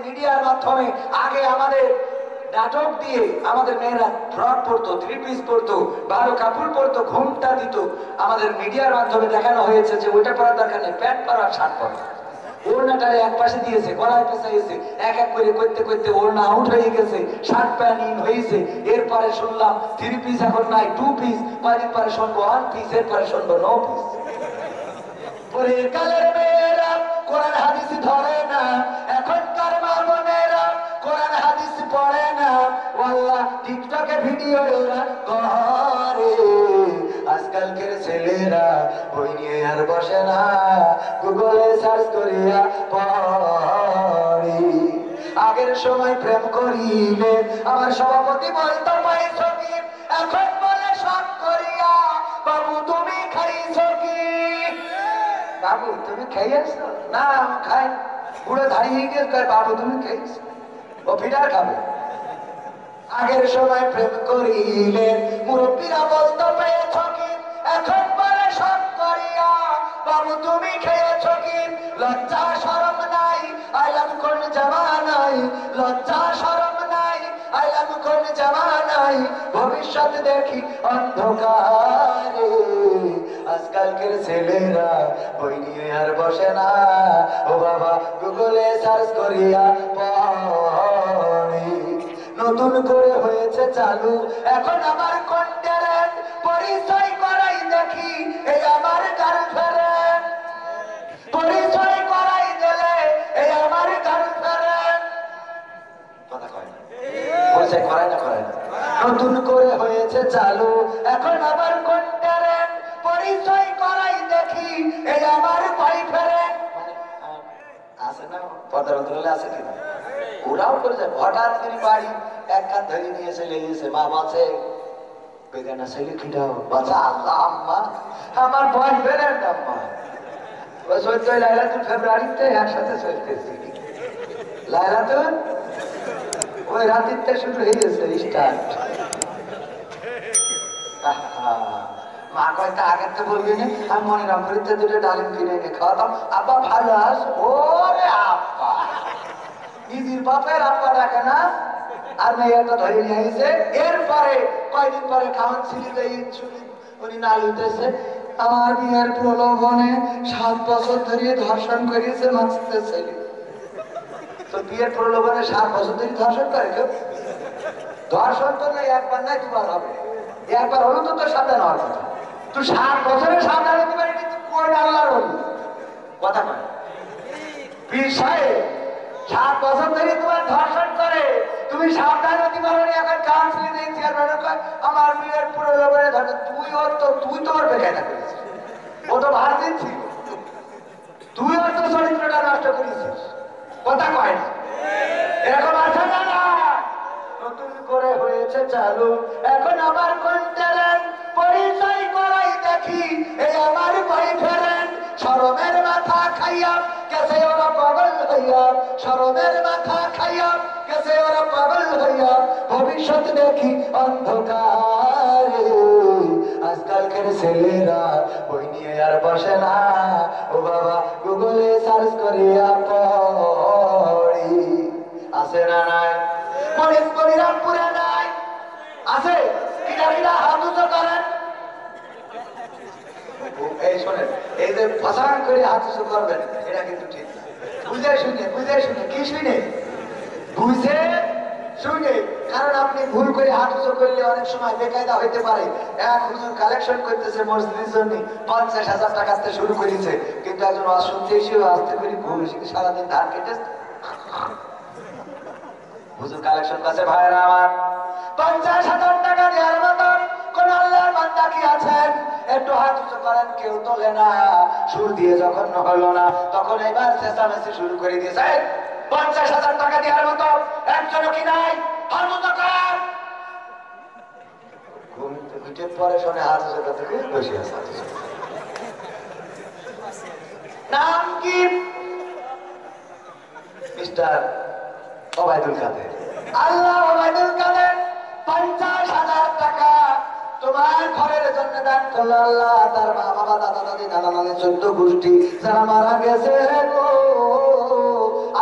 মিডিয়ার মাধ্যমে আগে আমাদের নাটক দিয়ে আমাদের মেয়েরা ফ্রক পরতো, থ্রি পিস পরতো, ভালো কাপড় পরতো, ঘুমটা দিত। আমাদের মিডিয়ার মাধ্যমে দেখানো হয়েছে যে ওইটা পরার দরকার নেই, প্যান্ট পরা, শার্ট পরা। ওড়নাটারে এক পাশে দিয়েছে, গলায় পেঁচাইছে, এক এক করে করতে করতে ওড়না আউট হয়ে গেছে, শার্ট প্যান্ট ইন হয়েছে। এরপরে শুনলাম থ্রি পিস এখন নাই, টু পিস। কয়েকদিন পরে শুনবো ওয়ান পিস, এরপরে শুনবো নো পিস। পরের কালের মেয়েরা কোরআন হাদিস ধরে না, এখনকার মা বোনেরা কোরআন হাদিস পড়ে না, আল্লাহ টিকটকে ভিডিও ওরা করে। আজকালকের ছেলেরা বই নিয়ে আর বসে না, গুগলে সার্চ করিয়া পড়ে। আগের সময় প্রেম করিলে আমার সভাপতি বলতো পাইছ কি, এখন বলে সব করিয়া বাবু তুমি খাইছ কি? বাবু তুমি খাইয়েছো? না খাই। পুরো দাঁড়িয়ে গিয়ে বাবু তুমি খাইছো, ও ফিডার খাবে। আগের সময় প্রেম করিলে মুরব্বীরা বলতো পেয়েছ কি, এখন বলে সব করিয়া বাবু তুমি খেয়েছ কি? লজ্জা শরম নাই, আইলাম কোন জামানায়, লজ্জা শরম নাই, আইলাম কোন জামানায়, ভবিষ্যৎ দেখি অন্ধকারে। আজকালকের ছেলেরা বই নিয়ে আর বসে না, ও বাবা গুগলে সার্চ করিয়া পড়ে। নতুন করে হয়েছে চালু এখন আমার কন্টেন্ট, পরিচয় করাই দেখি এই আমার গার্লফ্রেন্ড, পরিচয় করাই দিলে এই আমার গার্লফ্রেন্ড। কথা কয় না, পরিচয় করাই না করাই না। নতুন করে হয়েছে চালু এখন আমার কন্টেন্ট, পরিচয় করাই দেখি এই আমার বয়ফ্রেন্ড। আছে না পর্দার অন্তরালে আছে কিনা? ওরাও করে যায়। হঠাৎ করে বাড়ি এক কান ধরে নিয়ে চলে গেছে, মা বাঁচে বেগানা ছেলে কিটাও বাঁচা আল্লাহ আম্মা আমার বয়ফ্রেন্ড আম্মা। ওই 14 লাইলাতুল ফেব্রুয়ারিতে একসাথে চলতেছি, লাইলাতুল ওই রাতিতে শুরু হয়ে গেছে স্টার্ট। মা কয়টা আগের তো বলবি না, আমি মনে রামপুরিতে দুটো ডালিম কিনে এনে খাওয়াতাম। আব্বা ভালো আস? ওরে আব্বা, নিজের বাপের আব্বা ডাকে না, আর মেয়েটা ধরে নিয়ে আসে। এরপরে কয়দিন পরে কাউন্সিলে উনি না লিখতেছে, আমার বিয়ের প্রলোভনে 7 বছর ধরে ধর্ষণ করিয়েছে মাসিদের ছেলে। তো বিয়ের প্রলোভনে 7 বছর ধরে ধর্ষণ করে কেউ? ধর্ষণ তো নাই, একবার নাই দুবার হবে। একবার হলো তো তোর সাবধান হওয়ার কথা। তুই 7 বছরে সাবধান হতে পারিনি, তুই কোন আল্লাহর হলি? কথা কয় পীর সাহেব 7 বছর ধরে তোমার ধর্ষণ করে, তুমি সাবধান হতে পারোনি, এখন কাউন্সিলে চেয়ারম্যান কয় আমার বিয়ের প্রলোভনে ধর্ষণ। তুই তো ওর বেকায়দা করেছিস, ও তো ভার্জিন ছিল, তুই ওর তো চরিত্রটা নষ্ট করেছিস। কথা কয় না, এরকম আছে না? না, নতুন করে হয়েছে চালু এখন আমার কন্টেন্ট, পরিচয় করাই দেখি এই আমার বয়ফ্রেন্ড। শরমের মাথা খাইয়া গেছে ওরা পাগল হইয়া, শরমের মাথা খাইয়া গেছে ওরা পাগল হইয়া, ভবিষ্যৎ দেখি অন্ধকারে। আজকালকের ছেলেরা বই নিয়ে আর বসে না, ও বাবা গুগলে সার্চ করিয়া পড়ি। আছে না নাই? রামপুরে নাই? আছে? কিনা কিনা হাত উঁচু করেন। এই শোনেন, এই যে ফসান করে হাত উঁচু করবেন এটা কিন্তু ঠিক না। বুঝে শুনে কি শুনে? বুঝে শুনে। কারণ আপনি ভুল করে হাত উঁচু করলে অনেক সময় বেকায়দা হইতে পারে। এক হুজুর কালেকশন করতেছে মসজিদের জন্য 50,000 টাকাতে শুরু করেছে, কিন্তু একজন ওয়াজ শুনতে এসেও আসতে করি ভুল শিখে সারাদিন ধান কেটেছে। হুজুর কালেকশন কাছে ভাইরা আমার 50,000 টাকা দেওয়ার মতন কোন আল্লাহর বান্দা কি আছেন? একটু হাত উঁচু করেন, কেউ তোলে না। সুর দিয়ে যখন হলো না তখন এবার চেঁচামেচি শুরু করে দিয়েছে। 50,000 টাকা দেওয়ার মতো একজনও কি নাই? হাত উঁচু কর। ঘুমতে উঠে পরে শোনে হাত উঁচু করতে বসে আছে। নাম কি? মিস্টার ওবায়দুল কাদের। আল্লাহ ওবায়দুল কাদের 50,000 টাকা তোমার ঘরের জন্য দান করলো আল্লাহ। তার মা বাবা দাদা দাদি নানা নানি 14 গোষ্ঠী যারা মারা গেছে গো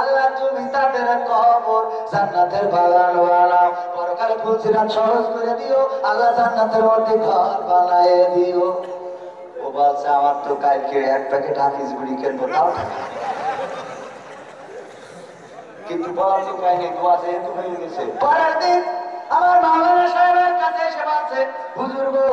আল্লাহ, তুমি তাদের জান্নাতের বাগান বানাও, পরকালে ফুলসিরাত সহজ করে দিও, আল্লাহ জান্নাতের মধ্যে ঘর বানায় দিও। ও বলছে আমার তো কালকে এক প্যাকেট হাফিজ বিড়ি কিনবো, তাও কিন্তু বলার তো উপায় নেই, দোয়া যেহেতু হয়ে গেছে। পরের দিন আমার মাওলানা সাহেবের কাছে এসে বলছে, হুজুর গো,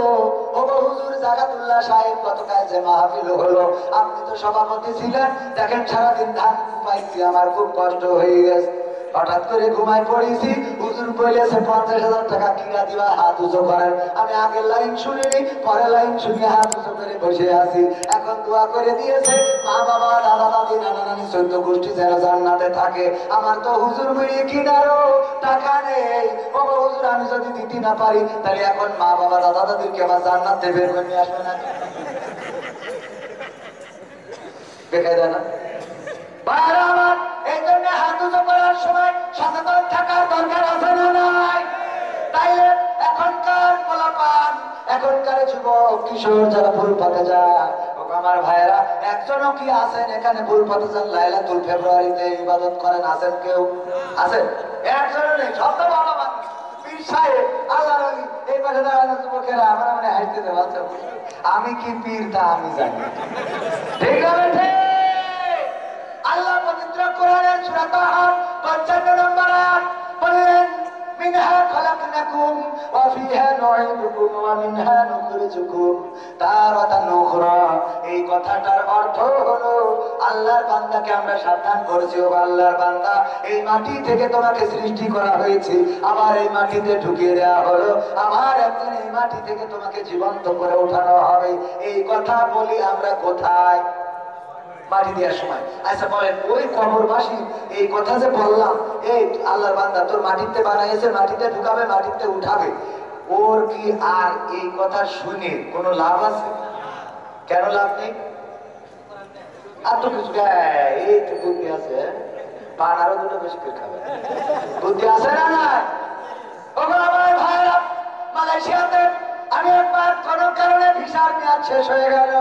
ও গো হুজুর জাকাতুল্লাহ সাহেব, গতকাল যে মাহফিল হলো আপনি তো সভাপতি ছিলেন, দেখেন সারাদিন ধান পাইছি, আমার খুব কষ্ট হয়ে গেছে। হঠাৎ করে ঘুমায় পড়েছি, হুজুর বলেছে 50,000 টাকা কিনা দিবা, হাত উঁচু করেন। আমি আগের লাইন শুনিনি, পরের লাইন শুনে হাত উঁচু করে বসে আছি। এখন দোয়া করে দিয়েছে, মা বাবা দাদা দাদি নানা নানি 14 গোষ্ঠী যেন জান্নাতে থাকে। আমার তো হুজুর মিলিয়ে কিনারও টাকা নেই। ও হুজুর, আমি যদি দিতে না পারি তাহলে এখন মা বাবা দাদা দাদিকে আমার জান্নাতে বের করে নিয়ে আসবে না, বেকার না? আমার এই জন্য হাত উঁচু করার সময় সচেতন থাকার দরকার আছে না নাই? তাইলে এখনকার পোলাপান, এখনকার যুবক কিশোর যারা ভুল পথে যায়, আমার ভাইয়েরা একজনও কি আছেন এখানে ভুল পথে যান? লাইলাতুল ফেব্রুয়ারিতে ইবাদত করেন, আছেন কেউ? আছেন? একজনও নেই, সব তো ভালো মানুষ। পীর সাহেব, আল্লাহর ওলি, এই পাশে দাঁড়ানো যুবকেরা আমার মনে হাসতে দেওয়া, আমি কি পীর তা আমি জানি, ঠিক আছে? আল্লাহ পবিত্র কোরআনের সূরা তাহা 55 নম্বর আয়াত বলেন, মিনহা খলাকনাকুম ওয়া ফিহা নুঈদুকুম ওয়া মিনহা নুখরিজুকুম তারাতান উখরা। এই কথাটার অর্থ হলো আল্লাহর বান্দাকে আমরা সাবধান করেছি, ও আল্লাহর বান্দা, এই মাটি থেকে তোমাকে সৃষ্টি করা হয়েছে, আবার এই মাটিতে ঢুকিয়ে দেওয়া হলো, আবার একদিন এই মাটি থেকে তোমাকে জীবন্ত করে ওঠানো হবে। এই কথা বলি আমরা কোথায়? মাটি দেওয়ার সময়। আচ্ছা বলেন, ওই কবরবাসী এই কথা যে বললাম, এই আল্লাহর বান্দা তোর মাটিতে বানাইছে, মাটিতে ঢুকাবে, মাটিতে উঠাবে, ওর কি আর এই কথা শুনে কোনো লাভ আছে? কেন লাভ নেই? আর তো কিছু এই তো বুদ্ধি আছে, পান আরো দুটো বেশি করে খাবে, বুদ্ধি আছে না? নাই? ওগুলো আমার ভাইরা, মালয়েশিয়াতে আমি একবার কোন কারণে ভিসার মেয়াদ শেষ হয়ে গেল,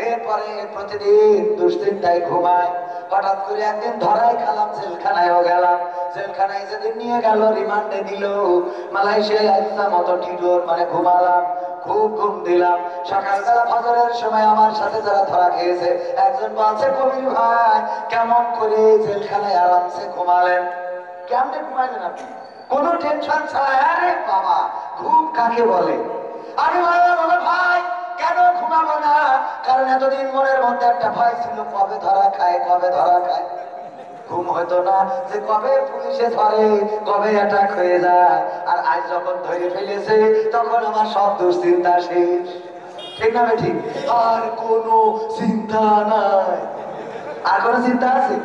এরপরে প্রতিদিন দুশ্চিন্তায় ঘুমায়। হঠাৎ করে একদিন ধরাই খালাম, জেলখানায়ও গেলাম। জেলখানায় যেদিন নিয়ে গেল, রিমান্ডে দিল, মালয়েশিয়ায় আসলাম, মতো টিটোর মানে ঘুমালাম, খুব ঘুম দিলাম। সকালবেলা ফজরের সময় আমার সাথে যারা ধরা খেয়েছে, একজন বলছে, কবির ভাই কেমন করে জেলখানায় আরামসে ঘুমালেন? কেমনে ঘুমাইলেন আপনি? কোনো টেনশন ছাড়া? আরে বাবা, ঘুম কাকে বলে? আমি বললাম, ভাই কেন ঘুমাবো না? কারণ এতদিন মনের মধ্যে একটা ভয় ছিল, কবে ধরা খায়, কবে ধরা খায়। ঘুম হতো না যে কবে পুলিশে ধরে, কবে অ্যাটাক হয়ে যায়। আর আজ যখন ধরে ফেলেছে, তখন আমার সব দুশ্চিন্তা শেষ, ঠিক না ঠিক? আর কোনো চিন্তা নাই। আর কোনো চিন্তা আছে?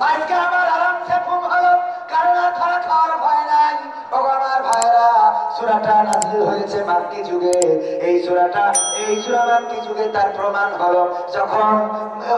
আজকে আমার আরামসে ঘুম হলো, কারণ আর ধরা খাওয়ার ভয় নাই। আমার ভাইরা, সূরাটা নাযিল হয়েছে মাক্কি যুগে। এই সূরা মাক্কি যুগে তার প্রমাণ হলো, যখন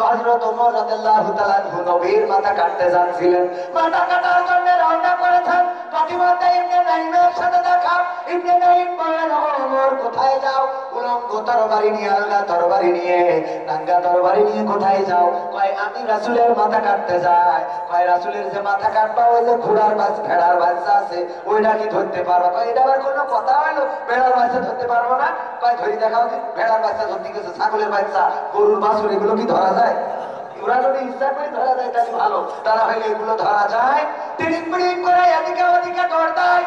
হযরত ওমর রাদিয়াল্লাহু তাআলা নবীর মাথা কাটতে যাচ্ছিলেন, মাথা কাটার জন্য রওনা করেছেন, প্রতিমধ্যে ইবনে নাইমের সাথে দেখা। ইবনে নাইম বললেন, ওমর কোথায় যাও? উলঙ্গ তরবারি নিয়ে, আলগা তরবারি নিয়ে, নাঙ্গা তরবারি নিয়ে কোথায় যাও? কয় আমি রাসূলের মাথা কাটতে যাই। কয় রাসূলের যে মাথা কাটবা, ওই যে ঘোড়ার বাচ্চা, ভেড়ার বাচ্চা আছে, ওইটা কি ধরতে পারবা? কয় এটা আবার কোনো কথা হলো, ভেড়ার বাচ্চা ধরতে পারবো না? কয় ধরি দেখাও। ভেড়ার বাচ্চা ধরতে গেছে, ছাগলের বাচ্চা, গরুর বাছুর, এগুলো কি ধরা যায়? ওরা যদি ইচ্ছা করে ধরা যায় তাহলে ভালো, তারা হইলে এগুলো ধরা যায়? তিরিং বিড়িং করে এদিকে ওদিকে দৌড় দেয়।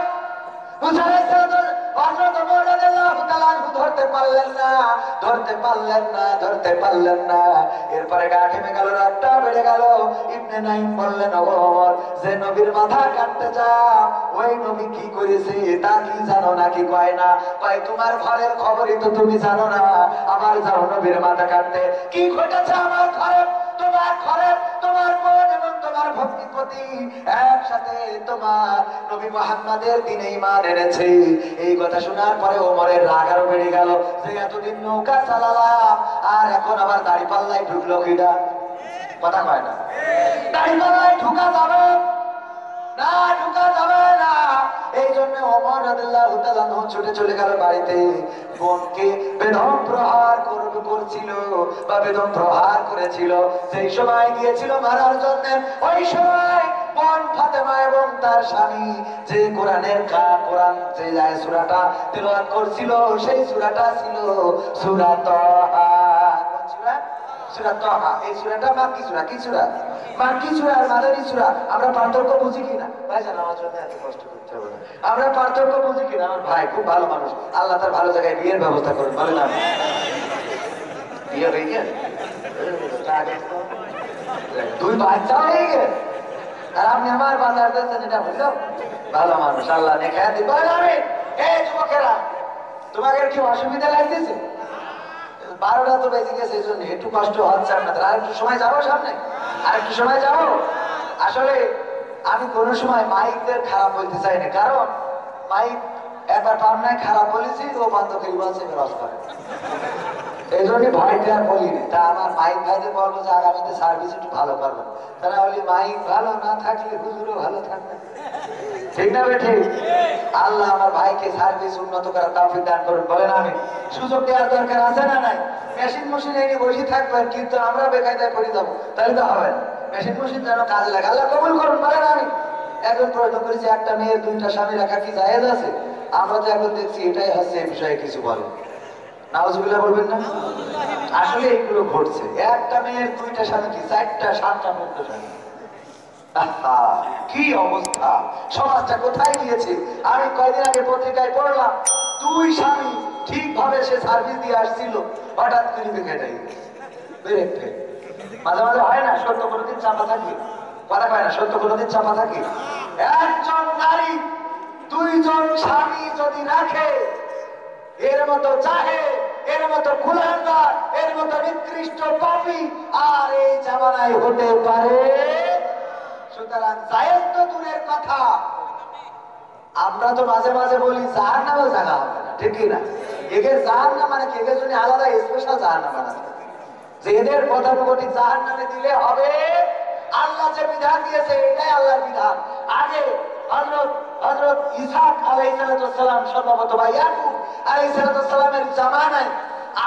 এরপরে গা ঘেমে গেল, রাতটা বেড়ে গেল। ইবনে নাইম বললেন, ওমর, যে নবীর মাথা কাটতে যাও, ওই নবী কি করেছে তা কি জানো নাকি? কয় না। কয় তোমার ঘরের খবরই তো তুমি জানো না, আমার যাও নবীর মাথা কাটতে। কি ঘটেছে আমার ঘরে? তোমার ঘরে তোমার বোন এবং তোমার ভগ্নিপতি একসাথে তোমার নবী মুহাম্মাদের দিনে ঈমান এনেছে। এই কথা শোনার পরে ওমরের রাগ আরো বেড়ে গেল, যে এতদিন নৌকা চালালাম, আর এখন আবার দাড়িপাল্লায় ঢুকলো কিনা? কথা কয় না? দাড়িপাল্লায় ঢুকা যাবে না, ঢুকা যাবে না। এই জন্য ওমর রাদিয়াল্লাহু তাআলা ছুটে চলে গেল বাড়িতে। বোনকে বেদম প্রহার করছিল বা বেদম প্রহার করেছিল, সেই সময় গিয়েছিল মারার জন্য, ওই সময় বোন ফাতেমা এবং তার স্বামী যে কোরআনের কোরআন যে সূরাটা তেলাওয়াত করছিল সেই সূরাটা ছিল সূরা তাহা। কোন সূরা? সূরা তাহা। এই সূরাটা মাক্কি সূরা। কি সূরা? মাক্কি সূরা আর মাদানী সূরা। আমরা পার্থক্য বুঝি কিনা? ভাইজান আমার জন্য এত কষ্ট করতে হবে না। আমরা পার্থক্য বুঝি কিনা? আমার ভাই খুব ভালো মানুষ, আল্লাহ তার ভালো জায়গায় বিয়ের ব্যবস্থা করেন, বলেন না? বিয়ে হয়ে গেছে, দুই বাচ্চা হয়ে গেছে, আর আপনি আমার বাজার দিচ্ছেন, এটা বুঝলো? ভালো মানুষ, আল্লাহ নেখা দিবে। এই যুবকেরা, তোমাকে কি অসুবিধা লাগতেছে? 12টা তো বেজে গেছে, এই জন্য একটু কষ্ট হচ্ছে আপনাদের। আর একটু সময় যাবো সামনে, আর একটু সময় যাবো। আসলে আমি কোনো সময় মাইকদের খারাপ বলতে চাই না, কারণ মাইক একবার পাবনায় খারাপ বলেছি, ও বন্ধ করে বলছে রস করে, এই জন্যই ভয়টা আর বলিনি। তা আমার মাইক ভাইদের বলবো যে আগামীতে সার্ভিস একটু ভালো করবেন, তারা বলি মাইক ভালো না থাকলে হুজুরও ভালো থাকবে, ঠিক না বেঠে? আল্লাহ আমার ভাইকে সার্ভিস উন্নত করার তৌফিক দান করুন, বলেন আমি। সুযোগ দেওয়ার দরকার আছে না নাই? মেশিন এনে বসে থাকবেন, কিন্তু আমরা বেকায়দায় পড়ে যাবো, তাহলে তো হবে না। মেশিন যেন কাজে লাগে, আল্লাহ কবুল করুন, বলেন আমি। একজন প্রশ্ন করেছে, একটা মেয়ের 2টা স্বামী রাখা কি জায়েজ আছে? আমরা তো এখন দেখছি এটাই হচ্ছে, এই বিষয়ে কিছু বলে নাউজুবিল্লাহ বলবেন না? আসলে এইগুলো ঘটছে, একটা মেয়ের 2টা স্বামী কি 4টা 7টা মুক্ত স্বামী। কি অবস্থা, সমাজটা কোথায় গিয়েছে? আমি কয়েকদিন আগে পত্রিকায় পড়লাম, 2 স্বামী ঠিকভাবে সে সার্ভিস দিয়ে আসছিল, হঠাৎ করে বেকায়দায় গেছে। মাঝে মাঝে হয় না, সত্য কোনোদিন চাপা থাকে, কথা কয় না, সত্য কোনোদিন চাপা থাকে। একজন নারী 2 জন স্বামী যদি রাখে, এর মতো চাহে, এর মতো কুলাঙ্গার, এর মতো নিকৃষ্ট পাপী আর এই জামানায় হতে পারে? সুতরাং জায়েজ তো দূরের কথা, আমরা তো মাঝে মাঝে বলি জাহান্নামেও জায়গা হবে না, ঠিক না? একে জাহান্নাম মানে এদের জন্য আলাদা স্পেশাল জাহান্নাম বানাতে হবে, যে এদের গতানুগতিক জাহান্নামে দিলে হবে। আল্লাহ যে বিধান দিয়েছে এটাই আল্লাহর বিধান। আগে হযরত ইসহাক আলাইহিস সালাম সম্ভবত বা ইয়াকুব আলাইহিস সালামের জামানায়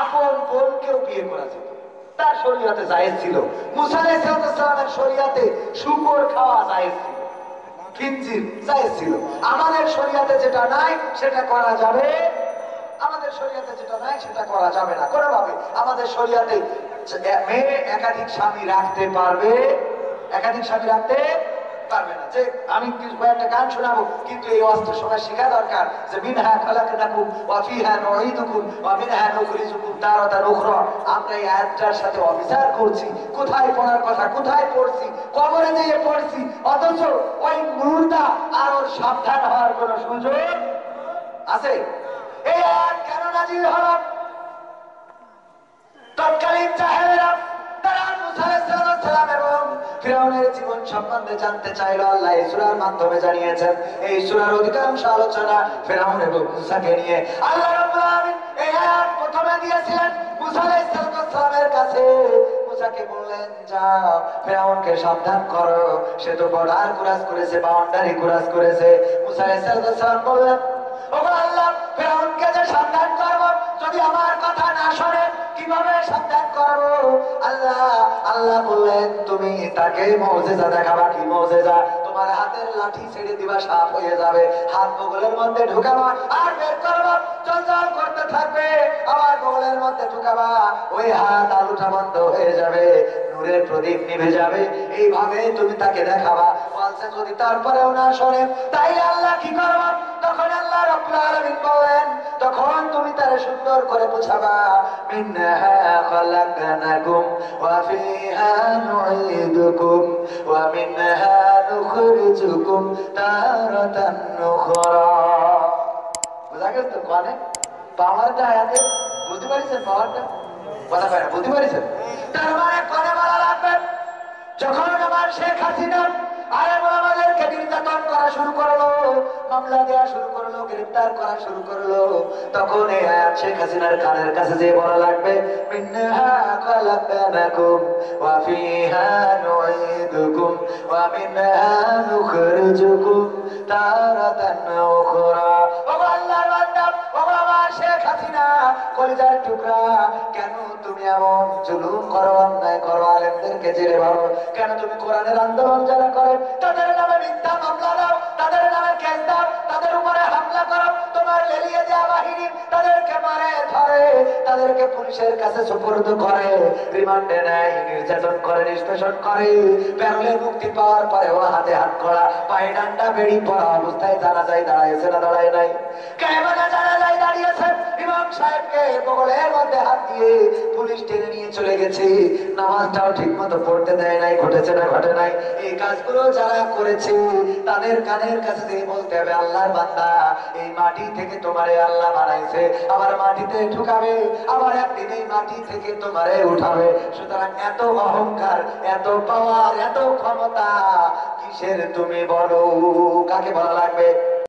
আপন বোনকেও বিয়ে করা যেত, তার শরীয়তে জায়েজ ছিল। মুসা আলাইহিস সালামের শরীয়তে শুকর খাওয়া জায়েজ ছিল, খিনজির জায়েজ ছিল। আমাদের শরীয়তে যেটা নাই সেটা করা যাবে, আমাদের শরীয়তে যেটা নাই সেটা করা যাবে না কোনোভাবে। আমাদের শরীয়তে মেয়ে একাধিক স্বামী রাখতে পারবে, একাধিক স্বামী রাখতে পারবে না। যে আমি কয়েকটা গান শোনাবো, কিন্তু এই অস্ত্র সময় শেখা দরকার যে মিনহা খালাকনাকুম ওয়া ফিহা নুঈদুকুম ওয়া মিনহা নুখরিজুকুম তারাতান উখরা। আমরা এই আয়াতটার সাথে অবিচার করছি, কোথায় পড়ার কথা, কোথায় পড়ছি, কবরে যেয়ে পড়ছি, অথচ ওই মুর্দা আর ওর সাবধান হওয়ার কোনো সুযোগ আছে? এই আয়াত কেন নাযিল হলো? তৎকালীন জাহেলেরা তারা মুসা আলাইহিস সালাম এবং ফিরআউনের জীবন সম্বন্ধে জানতে চাইলো, আল্লাহ এই সূরার মাধ্যমে জানিয়েছেন। এই সূরার অধিকাংশ আলোচনা ফিরআউন এবং মুসাকে নিয়ে। আল্লাহ রাব্বুল আলামিন এই আয়াত প্রথমে দিয়েছিলেন মুসা আলাইহিস সালামের কাছে। মুসাকে বললেন, যাও ফিরআউনকে সাবধান করো, সে তো বর্ডার ক্রস করেছে, বাউন্ডারি ক্রস করেছে। মুসা আলাইহিস সালাম বললেন, ওগো আল্লাহ, ফিরআউনকে যে সাবধান করব, যদি আমার কথা না শোনে কিভাবে সাবধান করব? আল্লাহ বললেন, তুমি তাকে মুজিজা দেখাবা। কি মুজিজা? তোমার হাতের লাঠি ছেড়ে দিবা, সাপ হয়ে যাবে, হাত বগলের মধ্যে ঢুকাবা আর বের করবা, চঞ্চল করতে থাকবে, আবার বগলের মধ্যে ঢুকাবা, ওই হাত আলুটা বন্ধ হয়ে যাবে, নূরের প্রদীপ নিভে যাবে, এইভাবে তুমি তাকে দেখাবা। বলছে যদি তারপরেও না শোনে তাইলে আল্লাহ কি করব? তখন আল্লাহ রাব্বুল আলামিন বলেন, তখন তুমি তারে সুন্দর করে বুঝাবা, মিনহা খালাকনাকুম ওয়া ফিহা নুঈদুকুম ওয়া মিনহা নুখরিজুকুম তারাতান উখরা। বুঝা গেছে তো? কোনে পাওয়ারটা আয়াতে বুঝতে পারছেন? পাওয়ারটা কথা কয় না, বুঝতে পারছেন? তার মানে কোনে বলা লাগবে, যখন আমার শেখ হাসিনা আলেম ওলামাদেরকে নির্যাতন করা শুরু করলো, মামলা দেওয়া শুরু করলো, গ্রেফতার করা শুরু করলো, তখন এই আয়াত শেখ হাসিনার কানের কাছে যে বলা লাগবে, মিনহা খালাকনাকুম ওয়া ফিহা নুঈদুকুম ওয়া মিনহা নুখরিজুকুম তারাতান উখরা। ও আল্লাহর বান্দা, ও আমার শেখ হাসিনা, কলিজার টুকরা, কেন তুমি এমন জুলুম করো, অন্যায় করো, আলেমদেরকে জেলে ভরো? কেন তুমি কোরআনের আন্দোলন যারা করে তাদের নামে মিথ্যা মামলা দাও, তাদের নামে কেস দাও, তাদের উপরে হামলা করো? তোমার লেলিয়ে দেওয়া বাহিনী তাদেরকে মারে, ধরে, তাদেরকে পুলিশের কাছে সুপর্দ করে, রিমান্ডে নেয়, নির্যাতন করে, নিষ্পেষণ করে। প্যারোলে মুক্তি পাওয়ার পরেও হাতে হাত করা, পায়ে ডান্ডা বেড়ি পড়া অবস্থায় জানাজায় দাঁড়াইছে না দাঁড়ায় নাই? কেমনে জানাজায় দাঁড়িয়েছে? ইমাম সাহেবকে বগলের মধ্যে হাত দিয়ে পুলিশ টেনে নিয়ে চলে গেছে। নামাজটাও ঠিক মতো পড়তে দেয় নাই। ঘটেছে না ঘটে নাই? এই কাজগুলো যারা করেছে তাদের কানের কাছে দিয়ে বলতে হবে, আল্লাহর বান্দা, এই মাটি থেকে তোমারে আল্লাহ বানাইছে, আবার মাটিতে ঢুকাবে, আবার একদিন এই মাটি থেকে তোমারে উঠাবে। সুতরাং এত অহংকার, এত পাওয়ার, এত ক্ষমতা কিসের তুমি বলো? কাকে বলা লাগবে?